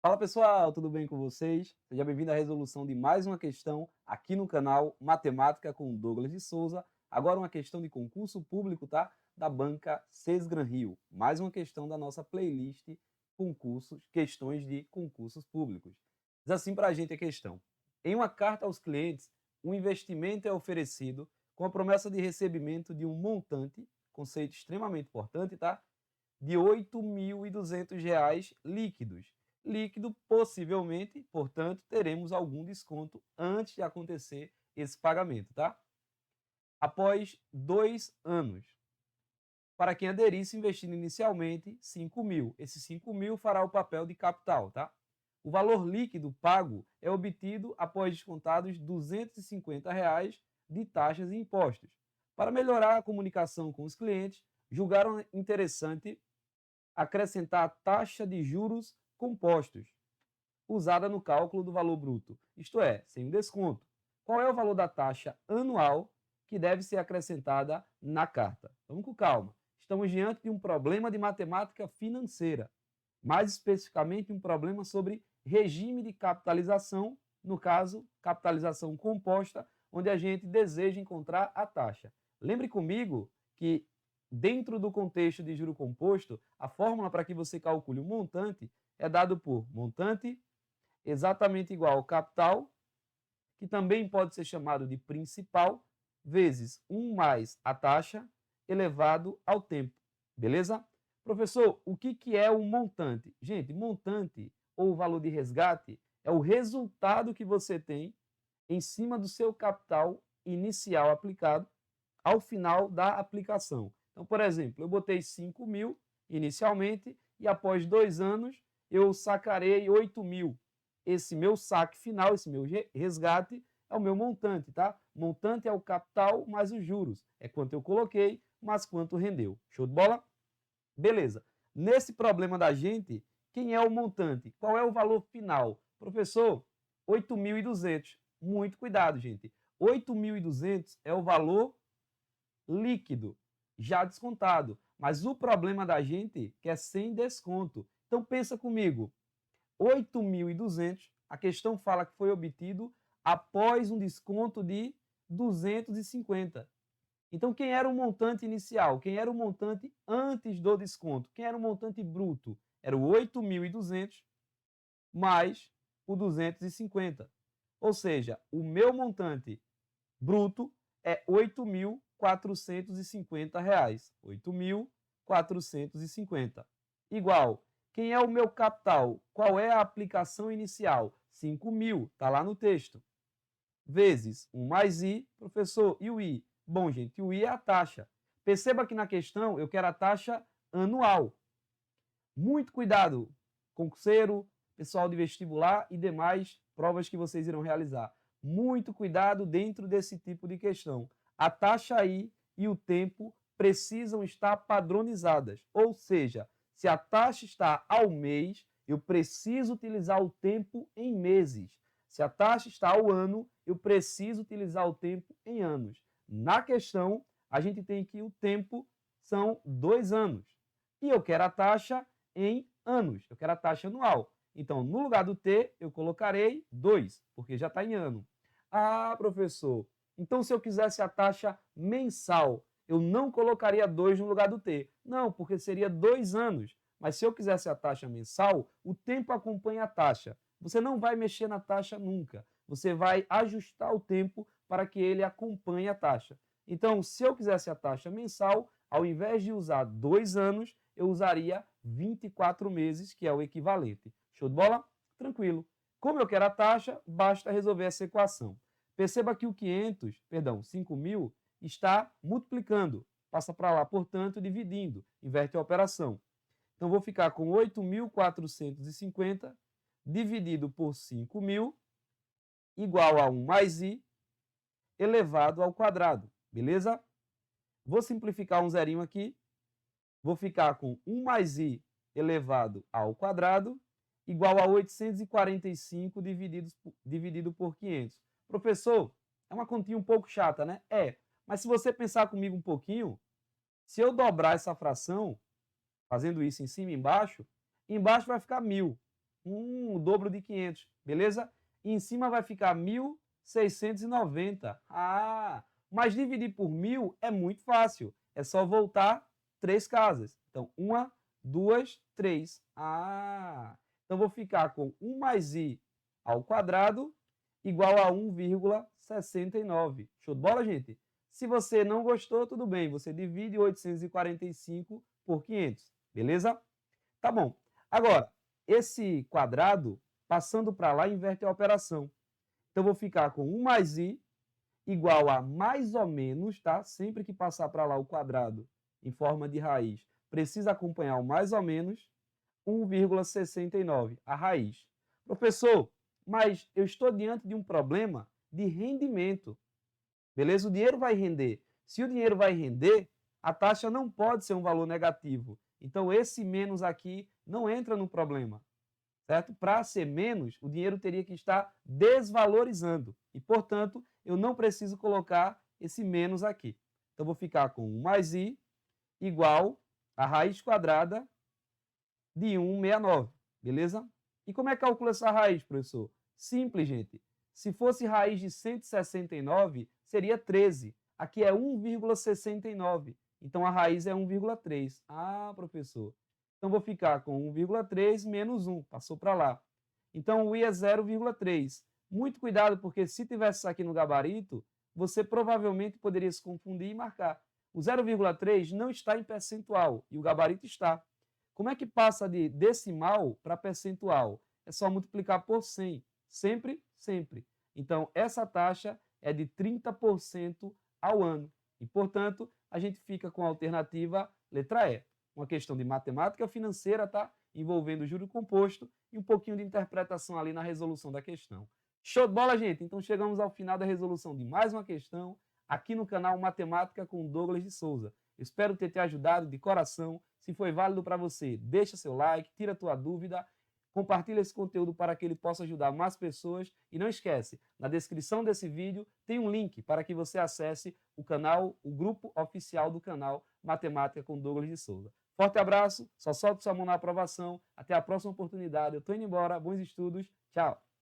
Fala pessoal, tudo bem com vocês? Seja bem-vindo à resolução de mais uma questão aqui no canal Matemática com Douglas de Souza. Agora uma questão de concurso público, tá? Da banca Sesgran Rio. Mais uma questão da nossa playlist concursos, questões de concursos públicos. Diz assim para a gente a questão. Em uma carta aos clientes, um investimento é oferecido com a promessa de recebimento de um montante, conceito extremamente importante, tá? De R$ 8.200 líquidos. Líquido, possivelmente, portanto, teremos algum desconto antes de acontecer esse pagamento, tá? Após 2 anos. Para quem aderisse investindo inicialmente 5.000. Esse 5.000 fará o papel de capital, tá? O valor líquido pago é obtido após descontados R$ 250 de taxas e impostos. Para melhorar a comunicação com os clientes, julgaram interessante acrescentar a taxa de juros compostos, usada no cálculo do valor bruto, isto é, sem desconto. Qual é o valor da taxa anual que deve ser acrescentada na carta? Vamos com calma. Estamos diante de um problema de matemática financeira, mais especificamente um problema sobre regime de capitalização, no caso, capitalização composta, onde a gente deseja encontrar a taxa. Lembre comigo que dentro do contexto de juro composto, a fórmula para que você calcule o montante é dado por montante exatamente igual ao capital, que também pode ser chamado de principal, vezes 1 mais a taxa elevado ao tempo. Beleza? Professor, o que é o montante? Gente, montante ou valor de resgate é o resultado que você tem em cima do seu capital inicial aplicado ao final da aplicação. Então, por exemplo, eu botei 5.000 inicialmente e após 2 anos eu sacarei 8.000. Esse meu saque final, esse meu resgate é o meu montante, tá? Montante é o capital mais os juros. É quanto eu coloquei, mais quanto rendeu. Show de bola? Beleza. Nesse problema da gente, quem é o montante? Qual é o valor final? Professor, 8.200. Muito cuidado, gente. 8.200 é o valor líquido, já descontado. Mas o problema da gente é que é sem desconto. Então pensa comigo, 8.200, a questão fala que foi obtido após um desconto de 250. Então quem era o montante inicial? Quem era o montante antes do desconto? Quem era o montante bruto? Era o 8.200 mais o 250. Ou seja, o meu montante bruto é R$ 8.450. R$ 8.450. Igual, quem é o meu capital? Qual é a aplicação inicial? 5.000, está lá no texto. Vezes 1 mais I, professor, e o I? Bom, gente, o I é a taxa. Perceba que na questão eu quero a taxa anual. Muito cuidado, concurseiro, pessoal de vestibular e demais provas que vocês irão realizar. Muito cuidado dentro desse tipo de questão. A taxa aí e o tempo precisam estar padronizadas. Ou seja, se a taxa está ao mês, eu preciso utilizar o tempo em meses. Se a taxa está ao ano, eu preciso utilizar o tempo em anos. Na questão, a gente tem que o tempo são 2 anos. E eu quero a taxa em anos, eu quero a taxa anual. Então, no lugar do T, eu colocarei 2, porque já está em ano. Ah, professor, então se eu quisesse a taxa mensal, eu não colocaria 2 no lugar do T. Não, porque seria 2 anos. Mas se eu quisesse a taxa mensal, o tempo acompanha a taxa. Você não vai mexer na taxa nunca. Você vai ajustar o tempo para que ele acompanhe a taxa. Então, se eu quisesse a taxa mensal, ao invés de usar 2 anos, eu usaria 24 meses, que é o equivalente. Show de bola? Tranquilo. Como eu quero a taxa, basta resolver essa equação. Perceba que o 5.000 está multiplicando. Passa para lá, portanto, dividindo. Inverte a operação. Então, vou ficar com 8.450 dividido por 5.000 igual a 1 mais I elevado ao quadrado. Beleza? Vou simplificar um zerinho aqui. Vou ficar com 1 mais I elevado ao quadrado igual a 845 dividido por 500. Professor, é uma continha um pouco chata, né? É, mas se você pensar comigo um pouquinho, se eu dobrar essa fração, fazendo isso em cima e embaixo vai ficar 1.000. O dobro de 500, beleza? E em cima vai ficar 1.690. Ah, mas dividir por 1.000 é muito fácil. É só voltar 3 casas. Então, 1, 2, 3. Ah, então vou ficar com 1 mais i ao quadrado igual a 1,69. Show de bola, gente? Se você não gostou, tudo bem. Você divide 845 por 500, beleza? Tá bom. Agora, esse quadrado, passando para lá, inverte a operação. Então, vou ficar com 1 mais i igual a mais ou menos, tá? Sempre que passar para lá o quadrado em forma de raiz, precisa acompanhar o mais ou menos, 1,69, a raiz. Professor, mas eu estou diante de um problema de rendimento. Beleza? O dinheiro vai render. Se o dinheiro vai render, a taxa não pode ser um valor negativo. Então, esse menos aqui não entra no problema. Certo? Para ser menos, o dinheiro teria que estar desvalorizando. E, portanto, eu não preciso colocar esse menos aqui. Então, vou ficar com 1 mais i igual a raiz quadrada de 169. Beleza? E como é que calcula essa raiz, professor? Simples, gente. Se fosse raiz de 169, seria 13. Aqui é 1,69. Então, a raiz é 1,3. Ah, professor. Então, vou ficar com 1,3 menos 1. Passou para lá. Então, o i é 0,3. Muito cuidado, porque se tivesse isso aqui no gabarito, você provavelmente poderia se confundir e marcar. O 0,3 não está em percentual e o gabarito está. Como é que passa de decimal para percentual? É só multiplicar por 100. Sempre, sempre. Então, essa taxa é de 30% ao ano. E, portanto, a gente fica com a alternativa letra E. Uma questão de matemática financeira, tá? Envolvendo juro composto e um pouquinho de interpretação ali na resolução da questão. Show de bola, gente? Então, chegamos ao final da resolução de mais uma questão aqui no canal Matemática com Douglas de Souza. Espero ter te ajudado de coração. Se foi válido para você, deixa seu like, tira a tua dúvida, compartilha esse conteúdo para que ele possa ajudar mais pessoas. E não esquece, na descrição desse vídeo tem um link para que você acesse o canal, o grupo oficial do canal Matemática com Douglas de Souza. Forte abraço, só solte sua mão na aprovação. Até a próxima oportunidade. Eu estou indo embora. Bons estudos. Tchau.